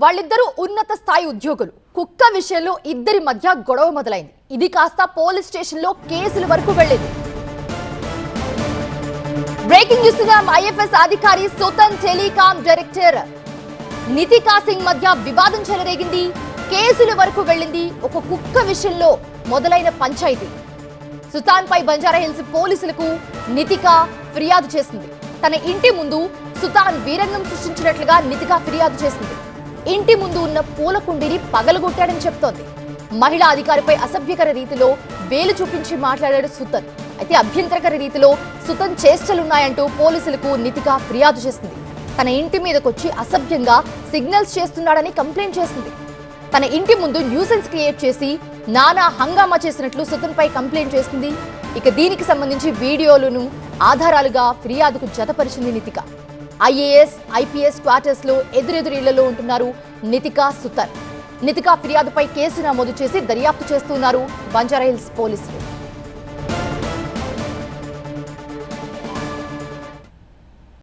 వాళ్ళిద్దరూ ఉన్నత స్థాయి ఉద్యోగులు. కుక్క విషయంలో ఇద్దరి మధ్య గొడవ మొదలైంది. ఇది కాస్త పోలీస్ స్టేషన్లో కేసుల వరకు వెళ్ళింది. Breaking news. ఐఎఫ్ఎస్ అధికారి సుతన్ టెలికాం డైరెక్టర్ నితికా సింగ్ మధ్య వివాదం చెలరేగింది. కేసుల వరకు వెళ్ళింది. ఒక కుక్క విషయంలో మొదలైన పంచాయతీ. సుతాన్ పై బంజారాహిల్స్ పోలీసులకు నితికా ఫిర్యాదు చేసింది. తన ఇంటి ముందు సుతాన్ వీరంగం సృష్టించినట్లుగా నితికా ఫిర్యాదు చేసింది. ఇంటి ముందు ఉన్న పూల కుండీని పగలగొట్టాడని చెప్తోంది. మహిళా అధికారిపై అసభ్యకర రీతిలో వేలు చూపించి మాట్లాడాడు సుతన్. అయితే అభ్యంతరకర రీతిలో సుతన్ చేష్టలున్నాయంటూ పోలీసులకు నితికా ఫిర్యాదు చేసింది. తన ఇంటి మీదకొచ్చి అసభ్యంగా సిగ్నల్స్ చేస్తున్నాడని కంప్లైంట్ చేసింది. తన ఇంటి ముందు న్యూసెన్స్ క్రియేట్ చేసి నానా హంగామా చేసినట్లు సుతన్ పై కంప్లైంట్ చేసింది. ఇక దీనికి సంబంధించి వీడియోలను ఆధారాలుగా ఫిర్యాదుకు జతపరిచింది నితికా. ఐఏఎస్, ఐపీఎస్ క్వార్టర్స్ లో ఎదురెదురిళ్లలో ఉంటున్నారు నితికా, సుతన్. నితికా ఫిర్యాదుపై కేసు నమోదు చేసి దర్యాప్తు చేస్తున్నారు బంజారాహిల్స్ పోలీసులు.